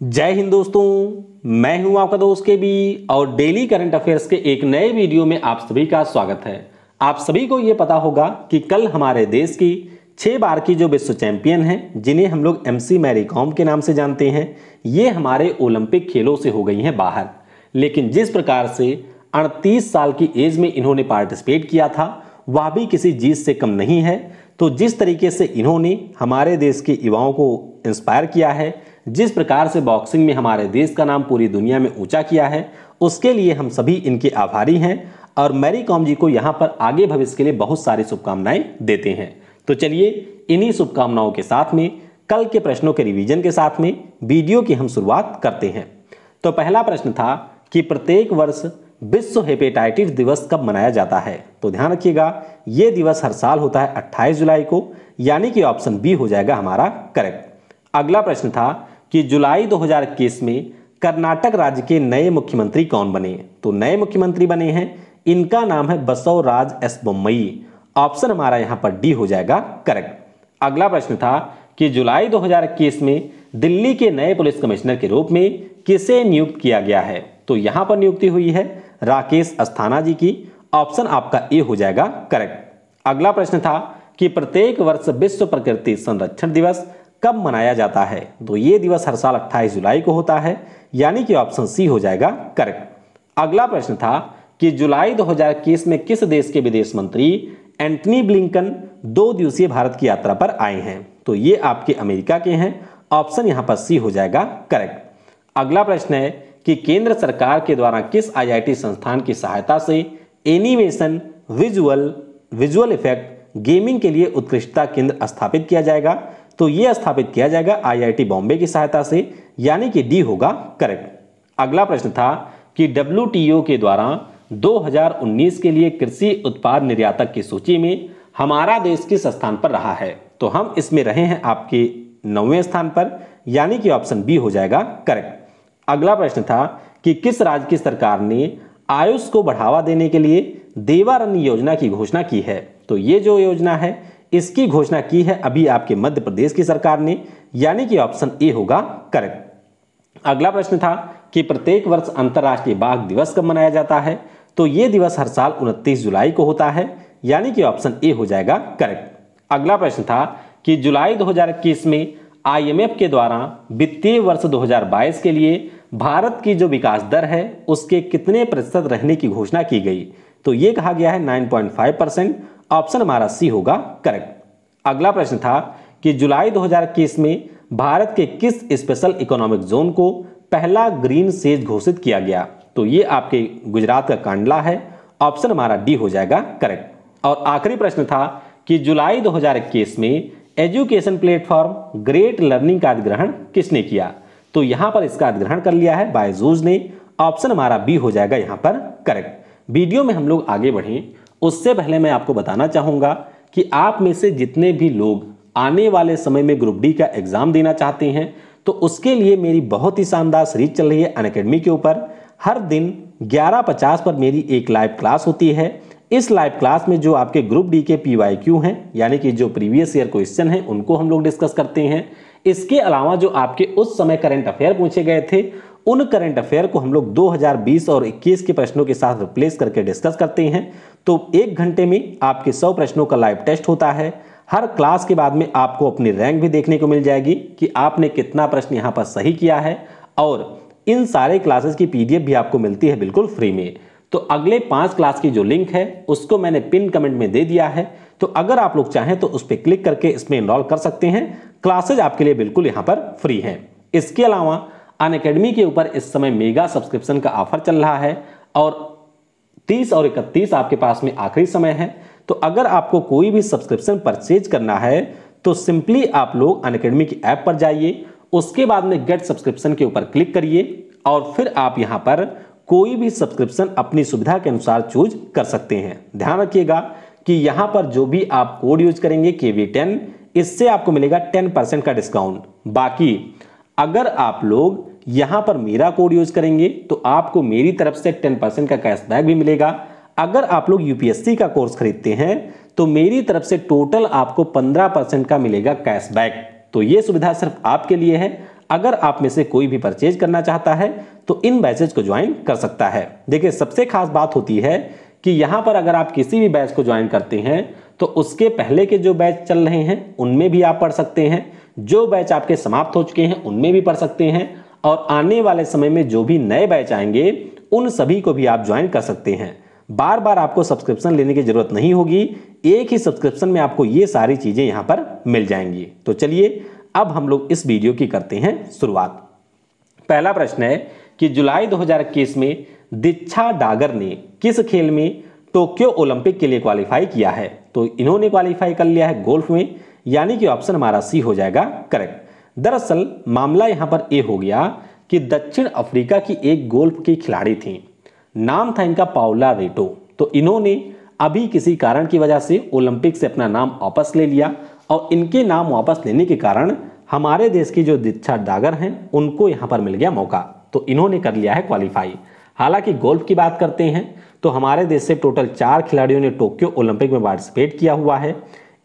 जय हिंद दोस्तों, मैं हूं आपका दोस्त के बी और डेली करंट अफेयर्स के एक नए वीडियो में आप सभी का स्वागत है। आप सभी को यह पता होगा कि कल हमारे देश की 6 बार की जो विश्व चैंपियन हैं, जिन्हें हम लोग एमसी मैरी कॉम के नाम से जानते हैं, ये हमारे ओलंपिक खेलों से हो गई हैं बाहर। लेकिन जिस प्रकार से 38 साल की एज में इन्होंने पार्टिसिपेट किया था, वह भी किसी जीत से कम नहीं है। तो जिस तरीके से इन्होंने हमारे देश के युवाओं को इंस्पायर किया है, जिस प्रकार से बॉक्सिंग में हमारे देश का नाम पूरी दुनिया में ऊंचा किया है, उसके लिए हम सभी इनके आभारी हैं और मैरी कॉम जी को यहाँ पर आगे भविष्य के लिए बहुत सारी शुभकामनाएं देते हैं। तो चलिए इन्हीं शुभकामनाओं के साथ में कल के प्रश्नों के रिवीजन के साथ में वीडियो की हम शुरुआत करते हैं। तो पहला प्रश्न था कि प्रत्येक वर्ष विश्व हेपेटाइटिस दिवस कब मनाया जाता है। तो ध्यान रखिएगा, यह दिवस हर साल होता है 28 जुलाई को, यानी कि ऑप्शन बी हो जाएगा हमारा करेक्ट। अगला प्रश्न था कि जुलाई 2021 में कर्नाटक राज्य के नए मुख्यमंत्री कौन बने। तो नए मुख्यमंत्री बने हैं, इनका नाम है बसवराज एस बोम्मई। ऑप्शन हमारा यहां पर डी हो जाएगा करेक्ट। अगला प्रश्न था कि जुलाई 2021 में दिल्ली के नए पुलिस कमिश्नर के रूप में किसे नियुक्त किया गया है। तो यहां पर नियुक्ति हुई है राकेश अस्थाना जी की। ऑप्शन आपका ए हो जाएगा करेक्ट। अगला प्रश्न था कि प्रत्येक वर्ष विश्व प्रकृति संरक्षण दिवस कब मनाया जाता है। तो ये दिवस हर साल 28 जुलाई को होता है, यानी कि ऑप्शन सी हो जाएगा करेक्ट। अगला प्रश्न था कि जुलाई 2021 में किस देश के विदेश मंत्री एंटनी ब्लिंकन 2 दिवसीय भारत की यात्रा पर आए हैं। तो ये आपके अमेरिका के हैं। ऑप्शन यहां पर सी हो जाएगा करेक्ट। अगला प्रश्न है कि केंद्र सरकार के द्वारा किस आईआईटी संस्थान की सहायता से एनिमेशन, विजुअल इफेक्ट, गेमिंग के लिए उत्कृष्टता केंद्र स्थापित किया जाएगा। तो यह स्थापित किया जाएगा आईआईटी बॉम्बे की सहायता से, यानी कि डी होगा करेक्ट। अगला प्रश्न था कि डब्ल्यूटीओ के द्वारा 2019 के लिए कृषि उत्पाद निर्यातक की सूची में हमारा देश किस स्थान पर रहा है। तो हम इसमें रहे हैं आपके 9वें स्थान पर, यानी कि ऑप्शन बी हो जाएगा करेक्ट। अगला प्रश्न था कि किस राज्य की सरकार ने आयुष को बढ़ावा देने के लिए देवारण्य योजना की घोषणा की है। तो ये जो योजना है, इसकी घोषणा की है अभी आपके मध्य प्रदेश की सरकार ने, यानी कि ऑप्शन ए होगा करेक्ट। अगला प्रश्न था कि प्रत्येक वर्ष अंतर्राष्ट्रीय बाघ दिवस कब मनाया जाता है। तो यह दिवस हर साल 29 जुलाई को होता है, यानी कि ऑप्शन ए हो जाएगा करेक्ट। अगला प्रश्न था कि जुलाई 2021 में आईएमएफ के द्वारा वित्तीय वर्ष 2022 के लिए भारत की जो विकास दर है, उसके कितने प्रतिशत रहने की घोषणा की गई। तो यह कहा गया है 9.5%। ऑप्शन हमारा सी होगा करेक्ट। अगला प्रश्न था कि जुलाई 2021 में भारत के किस स्पेशल इकोनॉमिक जोन को पहला ग्रीन सेज घोषित किया गया। तो ये आपके गुजरात का कांडला है। ऑप्शन हमारा डी हो जाएगा करेक्ट। और आखिरी प्रश्न था कि जुलाई 2021 में एजुकेशन प्लेटफॉर्म ग्रेट लर्निंग का अधिग्रहण किसने किया। तो यहां पर इसका अधिग्रहण कर लिया है बायजूस ने। ऑप्शन हमारा बी हो जाएगा यहां पर करेक्ट। वीडियो में हम लोग आगे बढ़ें, उससे पहले मैं आपको बताना चाहूंगा कि आप में से जितने भी लोग आने वाले समय में ग्रुप डी का एग्जाम देना चाहते हैं, तो उसके लिए मेरी बहुत ही शानदार सीरीज चल रही है अनअकैडमी के ऊपर। हर दिन 11:50 पर मेरी एक लाइव क्लास होती है। इस लाइव क्लास में जो आपके ग्रुप डी के PYQ हैं, यानी कि जो प्रीवियस ईयर क्वेश्चन हैं, उनको हम लोग डिस्कस करते हैं। इसके अलावा जो आपके उस समय करंट अफेयर पूछे गए थे, उन करंट अफेयर को हम लोग 2020 और 21 के प्रश्नों के साथ रिप्लेस करके डिस्कस करते हैं। तो 1 घंटे में आपके 100 प्रश्नों का लाइव टेस्ट होता है। हर क्लास के बाद में आपको अपनी रैंक भी देखने को मिल जाएगी कि आपने कितना प्रश्न यहाँ पर सही किया है, और इन सारे क्लासेस की PDF भी आपको मिलती है बिल्कुल फ्री में। तो अगले 5 क्लास की जो लिंक है, उसको मैंने पिन कमेंट में दे दिया है। तो अगर आप लोग चाहें तो उस पर क्लिक करके इसमें इनरोल कर सकते हैं। क्लासेज आपके लिए बिल्कुल यहाँ पर फ्री हैं। इसके अलावा अनअकैडमी के ऊपर इस समय मेगा सब्सक्रिप्शन का ऑफर चल रहा है, और 30 और 31 आपके पास में आखिरी समय है। तो अगर आपको कोई भी सब्सक्रिप्शन परचेज करना है, तो सिंपली आप लोग अनअकैडमी की ऐप पर जाइए, उसके बाद में गेट सब्सक्रिप्शन के ऊपर क्लिक करिए, और फिर आप यहां पर कोई भी सब्सक्रिप्शन अपनी सुविधा के अनुसार चूज कर सकते हैं। ध्यान रखिएगा कि यहां पर जो भी आप कोड यूज करेंगे KV10, इससे आपको मिलेगा 10% का डिस्काउंट। बाकी अगर आप लोग यहां पर मेरा कोड यूज करेंगे, तो आपको मेरी तरफ से 10% का कैशबैक भी मिलेगा। अगर आप लोग UPSC का कोर्स खरीदते हैं, तो मेरी तरफ से टोटल आपको 15% का मिलेगा कैशबैक। तो यह सुविधा सिर्फ आपके लिए है। अगर आप में से कोई भी परचेज करना चाहता है तो इन बैचेज को ज्वाइन कर सकता है। देखिए सबसे खास बात होती है कि यहाँ पर अगर आप किसी भी बैच को ज्वाइन करते हैं तो उसके पहले के जो बैच चल रहे हैं उनमें भी आप पढ़ सकते हैं, जो बैच आपके समाप्त हो चुके हैं उनमें भी पढ़ सकते हैं, और आने वाले समय में जो भी नए बैच आएंगे उन सभी को भी आप ज्वाइन कर सकते हैं। बार बार आपको सब्सक्रिप्शन लेने की जरूरत नहीं होगी, एक ही सब्सक्रिप्शन में आपको ये सारी चीजें यहाँ पर मिल जाएंगी। तो चलिए अब हम लोग इस वीडियो की करते हैं शुरुआत। पहला प्रश्न है कि जुलाई 2021 में दीक्षा डागर ने किस खेल में टोक्यो ओलंपिक के लिए क्वालिफाई किया है? तो इन्होंने क्वालिफाई कर लिया है गोल्फ में, यानी कि ऑप्शन हमारा सी हो जाएगा करेक्ट। दरअसल मामला यहां पर ए हो गया कि दक्षिण अफ्रीका की एक गोल्फ की खिलाड़ी थी, नाम था इनका पाउला रेटो। तो इन्होंने अभी किसी कारण की वजह से ओलंपिक से अपना नाम वापस ले लिया, और इनके नाम वापस लेने के कारण हमारे देश की जो दीक्षा डागर हैं उनको यहां पर मिल गया मौका, तो इन्होंने कर लिया है क्वालिफाई। हालांकि गोल्फ की बात करते हैं तो हमारे देश से टोटल 4 खिलाड़ियों ने टोक्यो ओलंपिक में पार्टिसिपेट किया हुआ है।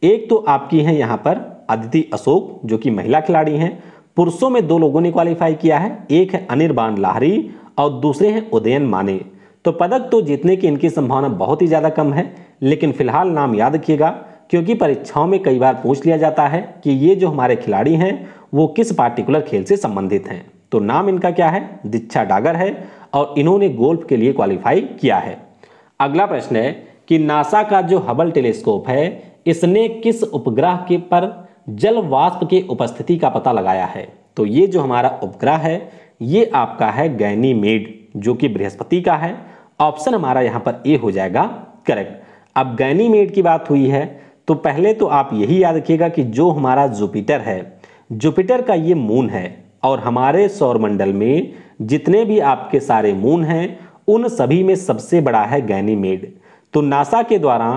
एक तो आपकी हैं यहाँ पर अदिति अशोक जो कि महिला खिलाड़ी हैं, पुरुषों में 2 लोगों ने क्वालिफाई किया है, एक है अनिर्बान लाहरी और दूसरे हैं उदयन माने। तो पदक तो जीतने की इनकी संभावना बहुत ही ज़्यादा कम है, लेकिन फिलहाल नाम याद रखिएगा क्योंकि परीक्षाओं में कई बार पूछ लिया जाता है कि ये जो हमारे खिलाड़ी हैं वो किस पार्टिकुलर खेल से संबंधित हैं। तो नाम इनका क्या है? दीक्षा डागर है, और इन्होंने गोल्फ के लिए क्वालिफाई किया है। अगला प्रश्न है कि नासा का जो हबल टेलीस्कोप है इसने किस उपग्रह के पर जल वाष्प के उपस्थिति का पता लगाया है? तो ये जो हमारा उपग्रह है ये आपका है गैनीमेड जो कि बृहस्पति का है। ऑप्शन हमारा यहाँ पर ए हो जाएगा करेक्ट। अब गैनीमेड की बात हुई है तो पहले तो आप यही याद रखिएगा कि जो हमारा जुपिटर है, जुपिटर का ये मून है, और हमारे सौरमंडल में जितने भी आपके सारे मून हैं उन सभी में सबसे बड़ा है गैनीमेड। तो नासा के द्वारा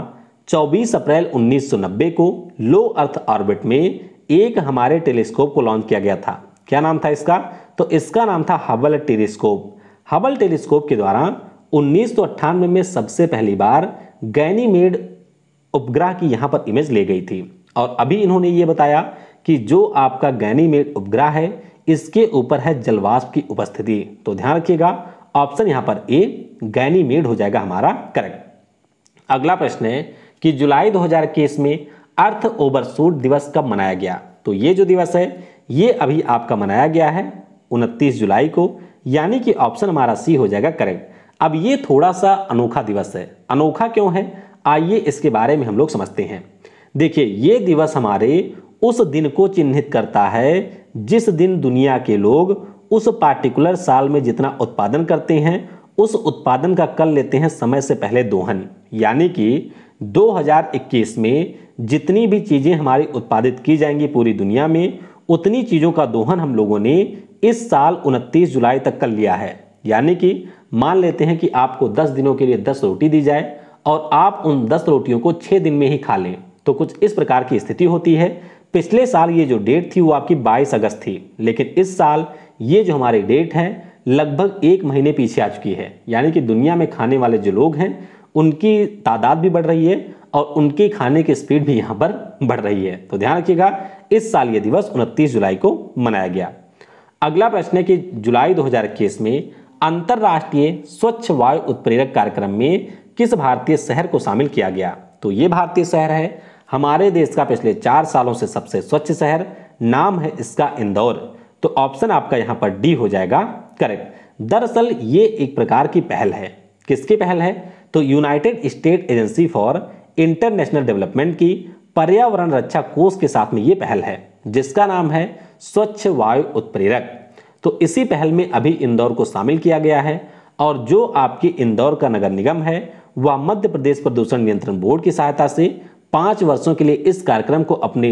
24 अप्रैल 1990 को लो अर्थ ऑर्बिट में एक हमारे टेलीस्कोप को लॉन्च किया गया था। क्या नाम था इसका? तो इसका नाम था हबल टेलीस्कोप। हबल टेलीस्कोप के द्वारा 1998 में सबसे पहली बार गैनीमेड उपग्रह की यहां पर इमेज ले गई थी, और अभी इन्होंने ये बताया कि जो आपका गैनीमेड उपग्रह है इसके ऊपर है जलवाष्प की उपस्थिति। तो ध्यान रखिएगा ऑप्शन यहां पर ए गैनीमेड हो जाएगा हमारा करेक्ट। अगला प्रश्न है कि जुलाई 2021 में अर्थ ओवरशूट दिवस कब मनाया गया? तो ये जो दिवस है ये अभी आपका मनाया गया है 29 जुलाई को, यानी कि ऑप्शन हमारा सी हो जाएगा करेक्ट। अब ये थोड़ा सा अनोखा दिवस है। अनोखा क्यों है आइए इसके बारे में हम लोग समझते हैं। देखिए ये दिवस हमारे उस दिन को चिन्हित करता है जिस दिन दुनिया के लोग उस पार्टिकुलर साल में जितना उत्पादन करते हैं उस उत्पादन का कर लेते हैं समय से पहले दोहन। यानी कि 2021 में जितनी भी चीजें हमारी उत्पादित की जाएंगी पूरी दुनिया में उतनी चीजों का दोहन हम लोगों ने इस साल 29 जुलाई तक कर लिया है। यानी कि मान लेते हैं कि आपको 10 दिनों के लिए 10 रोटी दी जाए और आप उन 10 रोटियों को 6 दिन में ही खा लें, तो कुछ इस प्रकार की स्थिति होती है। पिछले साल ये जो डेट थी वो आपकी 22 अगस्त थी, लेकिन इस साल ये जो हमारी डेट है लगभग 1 महीने पीछे आ चुकी है। यानी कि दुनिया में खाने वाले जो लोग हैं उनकी तादाद भी बढ़ रही है और उनके खाने की स्पीड भी यहाँ पर बढ़ रही है। तो ध्यान रखिएगा इस साल ये दिवस 29 जुलाई को मनाया गया। अगला प्रश्न है कि जुलाई 2021 में अंतरराष्ट्रीय स्वच्छ वायु उत्प्रेरक कार्यक्रम में किस भारतीय शहर को शामिल किया गया? तो ये भारतीय शहर है हमारे देश का पिछले 4 सालों से सबसे स्वच्छ शहर, नाम है इसका इंदौर। तो ऑप्शन आपका यहां पर डी हो जाएगा करेक्ट। दरअसल ये एक प्रकार की पहल है। किसकी पहल है? तो United state agency for international development की पर्यावरण रक्षा कोष के साथ में ये पहल है जिसका नाम है स्वच्छ वायु उत्प्रेरक। तो इसी पहल में अभी इंदौर को शामिल किया गया है, और जो आपकी इंदौर का नगर निगम है वह मध्य प्रदेश प्रदूषण नियंत्रण बोर्ड की सहायता से 5 वर्षों के लिए इस कार्यक्रम को अपने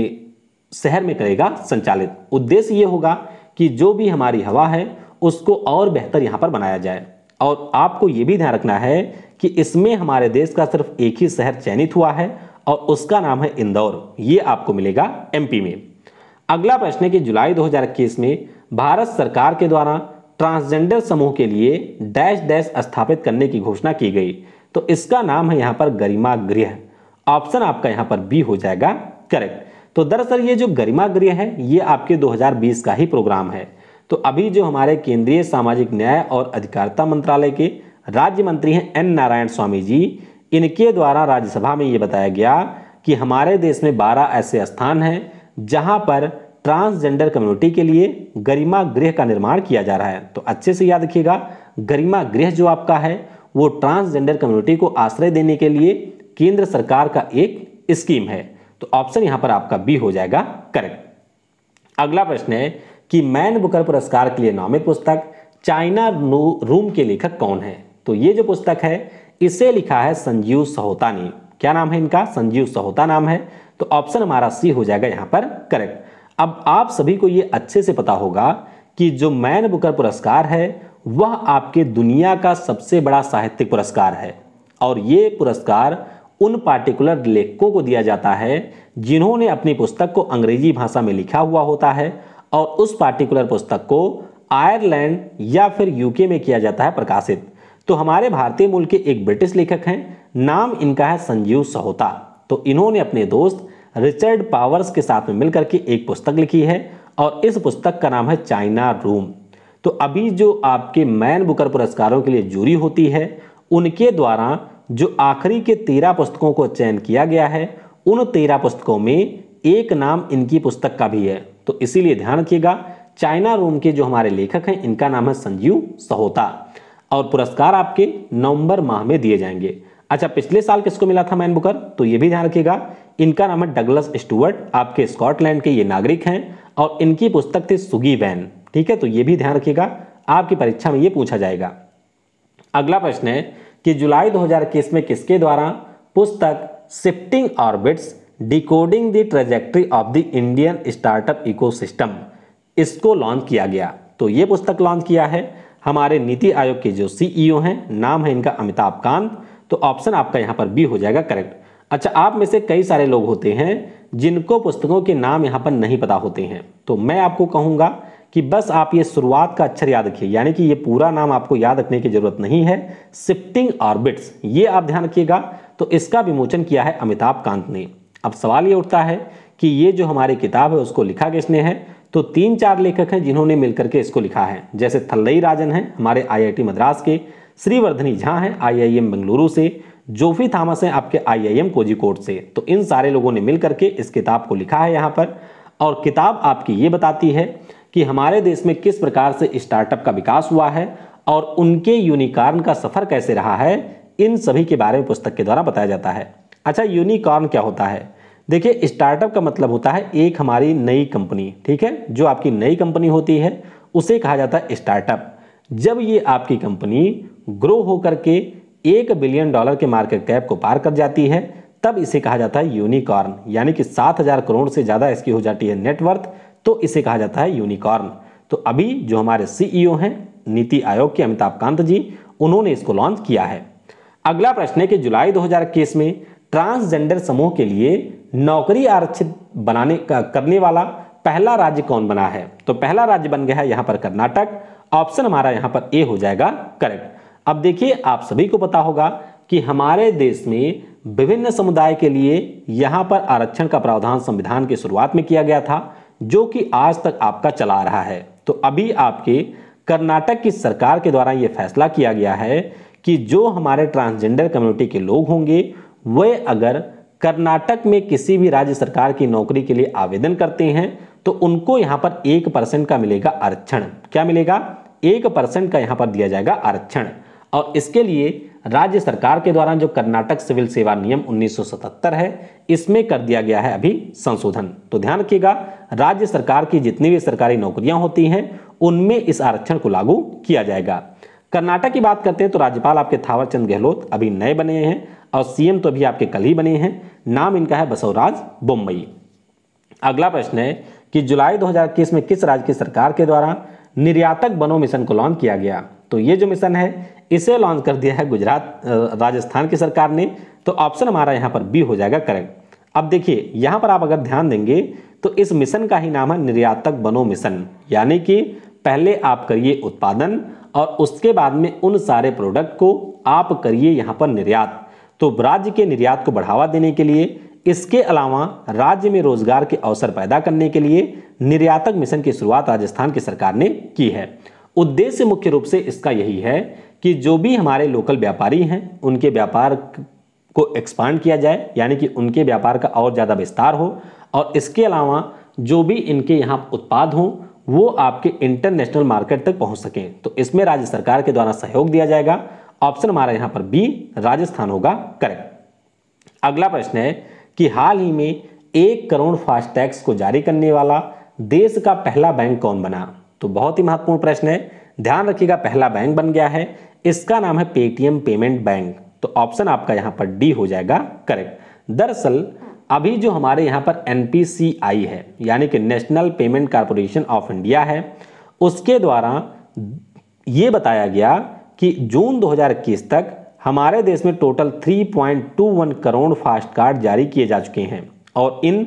शहर में करेगा संचालित। उद्देश्य ये होगा कि जो भी हमारी हवा है उसको और बेहतर यहाँ पर बनाया जाए। और आपको ये भी ध्यान रखना है कि इसमें हमारे देश का सिर्फ एक ही शहर चयनित हुआ है और उसका नाम है इंदौर। ये आपको मिलेगा एमपी में। अगला प्रश्न है कि जुलाई 2021 में भारत सरकार के द्वारा ट्रांसजेंडर समूह के लिए डैश डैश स्थापित करने की घोषणा की गई। तो इसका नाम है यहाँ पर गरिमा गृह। ऑप्शन आपका यहाँ पर बी हो जाएगा करेक्ट। तो दरअसल ये जो गरिमा गृह है ये आपके 2020 का ही प्रोग्राम है। तो अभी जो हमारे केंद्रीय सामाजिक न्याय और अधिकारिता मंत्रालय के राज्य मंत्री हैं एन नारायण स्वामी जी, इनके द्वारा राज्यसभा में ये बताया गया कि हमारे देश में 12 ऐसे स्थान हैं जहां पर ट्रांसजेंडर कम्युनिटी के लिए गरिमा गृह का निर्माण किया जा रहा है। तो अच्छे से याद रखिएगा, गरिमा गृह जो आपका है वो ट्रांसजेंडर कम्युनिटी को आश्रय देने के लिए केंद्र सरकार का एक स्कीम है। तो ऑप्शन यहां पर आपका बी हो जाएगा करेक्ट। अगला प्रश्न है कि मैन बुकर पुरस्कार के लिए नामित पुस्तक चाइना रूम के लेखक कौन है? तो ये जो पुस्तक है इसे लिखा है संजीव सहोता ने। क्या नाम है इनका? संजीव सहोता नाम है। तो ऑप्शन हमारा सी हो जाएगा यहां पर करेक्ट। अब आप सभी को ये अच्छे से पता होगा कि जो मैन बुकर पुरस्कार है वह आपके दुनिया का सबसे बड़ा साहित्यिक पुरस्कार है और ये पुरस्कार उन पार्टिकुलर लेखकों को दिया जाता है जिन्होंने अपनी पुस्तक को अंग्रेजी भाषा में लिखा हुआ होता है और उस पार्टिकुलर पुस्तक को आयरलैंड या फिर यूके में किया जाता है प्रकाशित। तो हमारे भारतीय मूल के एक ब्रिटिश लेखक हैं, नाम इनका है संजीव सहोता। तो इन्होंने अपने दोस्त रिचर्ड पावर्स के साथ में मिलकर के एक पुस्तक लिखी है और इस पुस्तक का नाम है चाइना रूम। तो अभी जो आपके मैन बुकर पुरस्कारों के लिए जूरी होती है उनके द्वारा जो आखिरी के 13 पुस्तकों को चयन किया गया है उन 13 पुस्तकों में एक नाम इनकी पुस्तक का भी है। तो इसीलिए ध्यान रखिएगा, चाइना रूम के जो हमारे लेखक हैं इनका नाम है संजीव सहोता और पुरस्कार आपके नवंबर माह में दिए जाएंगे। अच्छा, पिछले साल किसको मिला था मैन बुकर? तो ये भी ध्यान रखिएगा, इनका नाम है डगलस स्टुअर्ट, आपके स्कॉटलैंड के ये नागरिक हैं और इनकी पुस्तक थी सुगी वैन। ठीक है, तो ये भी ध्यान रखिएगा, आपकी परीक्षा में ये पूछा जाएगा। अगला प्रश्न है कि जुलाई 2021 में किसके द्वारा पुस्तक shifting orbits decoding the trajectory of the Indian startup ecosystem इसको लॉन्च किया गया? तो ये पुस्तक लॉन्च किया है हमारे नीति आयोग के जो सीईओ हैं, नाम है इनका अमिताभ कांत। तो ऑप्शन आपका यहां पर बी हो जाएगा करेक्ट। अच्छा, आप में से कई सारे लोग होते हैं जिनको पुस्तकों के नाम यहां पर नहीं पता होते हैं, तो मैं आपको कहूंगा कि बस आप ये शुरुआत का अक्षर याद रखिए, यानी कि ये पूरा नाम आपको याद रखने की जरूरत नहीं है। शिफ्टिंग ऑर्बिट्स ये आप ध्यान रखिएगा। तो इसका विमोचन किया है अमिताभ कांत ने। अब सवाल ये उठता है कि ये जो हमारी किताब है उसको लिखा किसने है? तो 3-4 लेखक हैं जिन्होंने मिलकर के इसको लिखा है, जैसे थल्लई राजन हैं हमारे आईआईटी मद्रास के, श्रीवर्धनी झा हैं आईआईएम बेंगलुरु से, जोफी थॉमस हैं आपके आईआईएम कोझिकोड से। तो इन सारे लोगों ने मिलकर के इस किताब को लिखा है यहाँ पर। और किताब आपकी ये बताती है कि हमारे देश में किस प्रकार से स्टार्टअप का विकास हुआ है और उनके यूनिकॉर्न का सफर कैसे रहा है, इन सभी के बारे में पुस्तक के द्वारा बताया जाता है। अच्छा, यूनिकॉर्न क्या होता है? देखिए, स्टार्टअप का मतलब होता है एक हमारी नई कंपनी। ठीक है, जो आपकी नई कंपनी होती है उसे कहा जाता है स्टार्टअप। जब ये आपकी कंपनी ग्रो होकर के $1 बिलियन के मार्केट कैप को पार कर जाती है तब इसे कहा जाता है यूनिकॉर्न, यानी कि 7,000 करोड़ से ज्यादा इसकी हो जाती है नेटवर्थ, तो इसे कहा जाता है यूनिकॉर्न। तो अभी जो हमारे सीईओ हैं नीति आयोग के अमिताभ कांत जी, उन्होंने इसको लॉन्च किया है। अगला प्रश्न है कि जुलाई 2021 में ट्रांसजेंडर समूह के लिए नौकरी आरक्षित करने वाला पहला राज्य कौन बना है? तो पहला राज्य बन गया है यहां पर कर्नाटक। ऑप्शन हमारा यहां पर ए हो जाएगा करेक्ट। अब देखिए, आप सभी को पता होगा कि हमारे देश में विभिन्न समुदाय के लिए यहां पर आरक्षण का प्रावधान संविधान की शुरुआत में किया गया था, जो कि आज तक आपका चला रहा है। तो अभी आपके कर्नाटक की सरकार के द्वारा यह फैसला किया गया है कि जो हमारे ट्रांसजेंडर कम्युनिटी के लोग होंगे वे अगर कर्नाटक में किसी भी राज्य सरकार की नौकरी के लिए आवेदन करते हैं तो उनको यहां पर 1% का मिलेगा आरक्षण। क्या मिलेगा? 1% का यहां पर दिया जाएगा आरक्षण। और इसके लिए राज्य सरकार के द्वारा जो कर्नाटक सिविल सेवा नियम 1977 है इसमें कर दिया गया है अभी संशोधन। तो ध्यान रखिएगा, राज्य सरकार की जितनी भी सरकारी नौकरियां होती हैं उनमें इस आरक्षण को लागू किया जाएगा। कर्नाटक की बात करते हैं तो राज्यपाल आपके थावर चंद गहलोत अभी नए बने हैं और सीएम तो अभी आपके कल ही बने हैं, नाम इनका है बसवराज बोम्मई। अगला प्रश्न है कि जुलाई 2021 में किस राज्य की सरकार के द्वारा निर्यातक बनो मिशन को लॉन्च किया गया? तो ये जो मिशन है इसे लॉन्च कर दिया है गुजरात राजस्थान की सरकार ने। तो ऑप्शन हमारा यहां पर बी हो जाएगा करेक्ट। अब देखिए, यहां पर आप अगर ध्यान देंगे तो इस मिशन का ही नाम है निर्यातक बनो मिशन, यानी कि पहले आप करिए उत्पादन और उसके बाद में उन सारे प्रोडक्ट को आप करिए यहां पर निर्यात। तो राज्य के निर्यात को बढ़ावा देने के लिए इसके अलावा राज्य में रोजगार के अवसर पैदा करने के लिए निर्यातक मिशन की शुरुआत राजस्थान की सरकार ने की है। उद्देश्य मुख्य रूप से इसका यही है कि जो भी हमारे लोकल व्यापारी हैं उनके व्यापार को एक्सपांड किया जाए, यानी कि उनके व्यापार का और ज़्यादा विस्तार हो, और इसके अलावा जो भी इनके यहाँ उत्पाद हों वो आपके इंटरनेशनल मार्केट तक पहुँच सकें। तो इसमें राज्य सरकार के द्वारा सहयोग दिया जाएगा। ऑप्शन हमारा यहाँ पर बी राजस्थान होगा करेक्ट। अगला प्रश्न है कि हाल ही में 1 करोड़ फास्टैग्स को जारी करने वाला देश का पहला बैंक कौन बना? तो बहुत ही महत्वपूर्ण प्रश्न है, ध्यान रखिएगा। पहला बैंक बन गया है, इसका नाम है पेटीएम पेमेंट बैंक। तो ऑप्शन आपका यहां पर डी हो जाएगा करेक्ट। दरअसल अभी जो हमारे यहां पर एनपीसीआई है, यानी कि national payment corporation of India है, उसके द्वारा यह बताया गया कि जून 2021 तक हमारे देश में टोटल 3.21 करोड़ फास्ट कार्ड जारी किए जा चुके हैं, और इन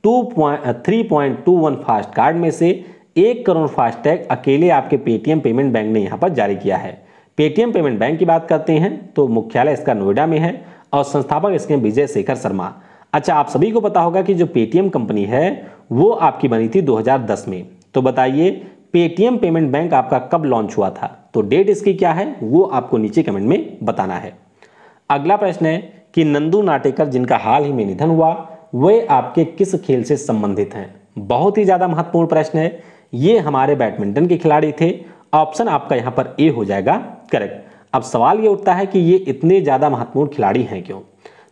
3.21 फास्ट कार्ड में से 1 करोड़ फास्टैग अकेले आपके पेटीएम पेमेंट बैंक ने यहां पर जारी किया है। पेटीएम पेमेंट बैंक की बात करते हैं तो मुख्यालय इसका नोएडा में है और संस्थापक इसके विजय शेखर शर्मा। अच्छा, आप सभी को पता होगा कि जो पेटीएम कंपनी है वो आपकी बनी थी 2010 में। तो बताइए पेटीएम पेमेंट बैंक आपका कब लॉन्च हुआ था? तो डेट इसकी क्या है वो आपको नीचे कमेंट में बताना है। अगला प्रश्न है कि नंदू नाटेकर जिनका हाल ही में निधन हुआ वे आपके किस खेल से संबंधित हैं? बहुत ही ज्यादा महत्वपूर्ण प्रश्न है। ये हमारे बैडमिंटन के खिलाड़ी थे। ऑप्शन आपका यहां पर ए हो जाएगा करेक्ट। अब सवाल ये उठता है कि ये इतने ज्यादा महत्वपूर्ण खिलाड़ी हैं क्यों?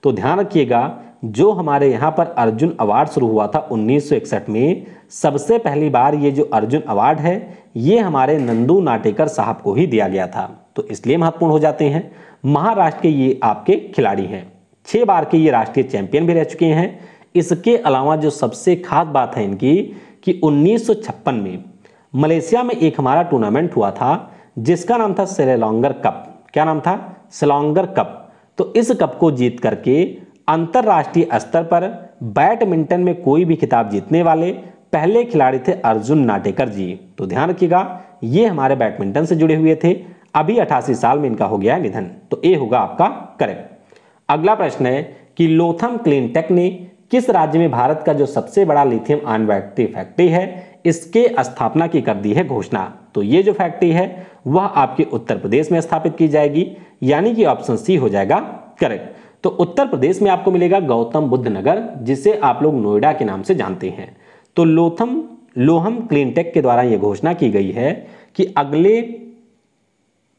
तो ध्यान रखिएगा, जो हमारे यहाँ पर अर्जुन अवार्ड शुरू हुआ था 1961 में, सबसे पहली बार ये जो अर्जुन अवार्ड है ये हमारे नंदू नाटेकर साहब को ही दिया गया था, तो इसलिए महत्वपूर्ण हो जाते हैं। महाराष्ट्र के ये आपके खिलाड़ी हैं, 6 बार के ये राष्ट्रीय चैंपियन भी रह चुके हैं। इसके अलावा जो सबसे खास बात है इनकी कि 1956 में मलेशिया में एक हमारा टूर्नामेंट हुआ था जिसका नाम था सेलोंगर कप। क्या नाम था? सेलोंगर कप। तो इस कप को जीत करके अंतरराष्ट्रीय स्तर पर बैडमिंटन में कोई भी खिताब जीतने वाले पहले खिलाड़ी थे अर्जुन नाटेकर जी। तो ध्यान रखिएगा, ये हमारे बैडमिंटन से जुड़े हुए थे। अभी 88 साल में इनका हो गया है निधन, तो ए होगा आपका करेक्ट। अगला प्रश्न है कि लोथम क्लीनटेक ने किस राज्य में भारत का जो सबसे बड़ा लिथियम आयन बैटरी फैक्ट्री है इसके स्थापना की कर दी है घोषणा? तो ये जो फैक्ट्री है वह आपके उत्तर प्रदेश में स्थापित की जाएगी, यानी कि ऑप्शन सी हो जाएगा करेक्ट। तो उत्तर प्रदेश में आपको मिलेगा गौतम बुद्ध नगर, जिसे आप लोग नोएडा के नाम से जानते हैं। तो लोहम क्लीनटेक के द्वारा यह घोषणा की गई है कि अगले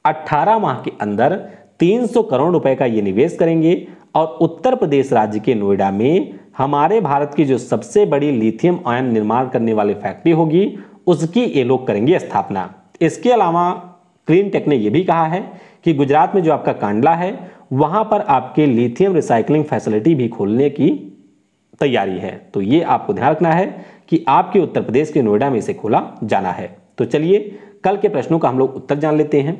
18 माह के अंदर 300 करोड़ रुपए का ये निवेश करेंगे और उत्तर प्रदेश राज्य के नोएडा में हमारे भारत की जो सबसे बड़ी लिथियम आयन निर्माण करने वाली फैक्ट्री होगी उसकी ये लोग करेंगे स्थापना। इसके अलावा क्लीनटेक ने यह भी कहा है कि गुजरात में जो आपका कांडला है वहां पर आपके लिथियम रिसाइकलिंग फैसिलिटी भी खोलने की तैयारी है। तो ये आपको ध्यान रखना है कि आपके उत्तर प्रदेश के नोएडा में इसे खोला जाना है। तो चलिए कल के प्रश्नों का हम लोग उत्तर जान लेते हैं।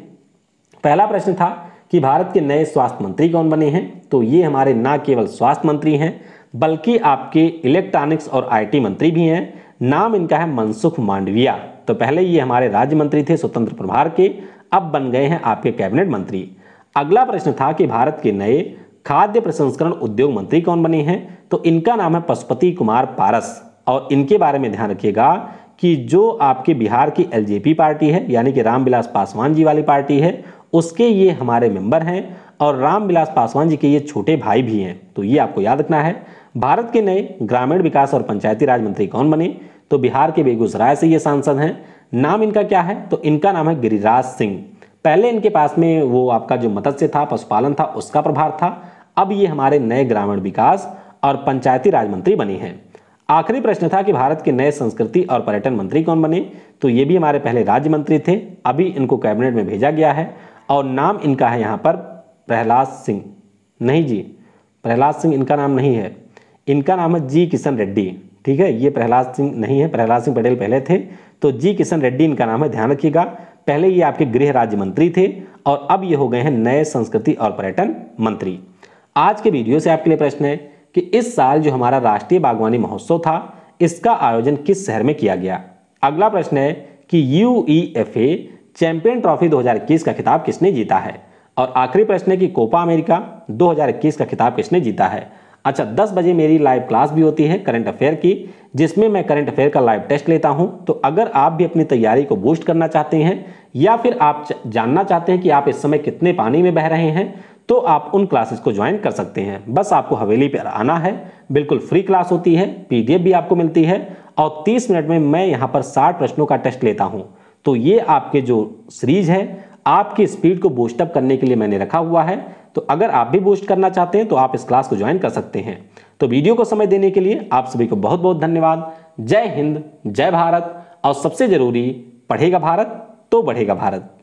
पहला प्रश्न था कि भारत के नए स्वास्थ्य मंत्री कौन बने हैं? तो ये हमारे ना केवल स्वास्थ्य मंत्री हैं बल्कि आपके इलेक्ट्रॉनिक्स और आईटी मंत्री भी हैं। नाम इनका है मनसुख मांडविया। तो पहले ये हमारे राज्य मंत्री थे स्वतंत्र प्रभार के, अब बन गए हैं आपके कैबिनेट मंत्री। अगला प्रश्न था कि भारत के नए खाद्य प्रसंस्करण उद्योग मंत्री कौन बने हैं? तो इनका नाम है पशुपति कुमार पारस, और इनके बारे में ध्यान रखिएगा कि जो आपके बिहार की एलजेपी पार्टी है यानी कि रामविलास पासवान जी वाली पार्टी है उसके ये हमारे मेंबर हैं और रामविलास पासवान जी के ये छोटे भाई भी हैं। तो ये आपको याद रखना है। भारत के नए ग्रामीण विकास और पंचायती राज मंत्री कौन बने? तो बिहार के बेगूसराय से ये सांसद हैं। नाम इनका क्या है? तो इनका नाम है गिरिराज सिंह। पहले इनके पास में वो आपका जो मत्स्य था, पशुपालन था, उसका प्रभार था। अब ये हमारे नए ग्रामीण विकास और पंचायती राज मंत्री बने हैं। आखिरी प्रश्न था कि भारत के नए संस्कृति और पर्यटन मंत्री कौन बने? तो ये भी हमारे पहले राज्य मंत्री थे, अभी इनको कैबिनेट में भेजा गया है और नाम इनका है यहाँ पर प्रहलाद सिंह। नहीं जी, प्रहलाद सिंह इनका नाम नहीं है, इनका नाम है जी किशन रेड्डी। ठीक है, ये प्रहलाद सिंह नहीं है, प्रहलाद सिंह पटेल पहले थे, तो जी किशन रेड्डी इनका नाम है। ध्यान रखिएगा, पहले ये आपके गृह राज्य मंत्री थे और अब ये हो गए हैं नए संस्कृति और पर्यटन मंत्री। आज के वीडियो से आपके लिए प्रश्न है कि इस साल जो हमारा राष्ट्रीय बागवानी महोत्सव था इसका आयोजन किस शहर में किया गया? अगला प्रश्न है कि यूईएफए चैंपियन ट्रॉफी 2021 का खिताब किसने जीता है? और आखिरी प्रश्न है कि कोपा अमेरिका 2021 का खिताब किसने जीता है? अच्छा, 10 बजे मेरी लाइव क्लास भी होती है करंट अफेयर की, जिसमें मैं करंट अफेयर का लाइव टेस्ट लेता हूं। तो अगर आप भी अपनी तैयारी को बूस्ट करना चाहते हैं या फिर आप जानना चाहते हैं कि आप इस समय कितने पानी में बह रहे हैं, तो आप उन क्लासेस को ज्वाइन कर सकते हैं। बस आपको हवेली पर आना है, बिल्कुल फ्री क्लास होती है, पीडीएफ भी आपको मिलती है और 30 मिनट में मैं यहाँ पर 60 प्रश्नों का टेस्ट लेता हूँ। तो ये आपके जो सीरीज है आपकी स्पीड को बूस्टअप करने के लिए मैंने रखा हुआ है। तो अगर आप भी बूस्ट करना चाहते हैं तो आप इस क्लास को ज्वाइन कर सकते हैं। तो वीडियो को समय देने के लिए आप सभी को बहुत बहुत धन्यवाद। जय हिंद, जय भारत और सबसे जरूरी, पढ़ेगा भारत तो बढ़ेगा भारत।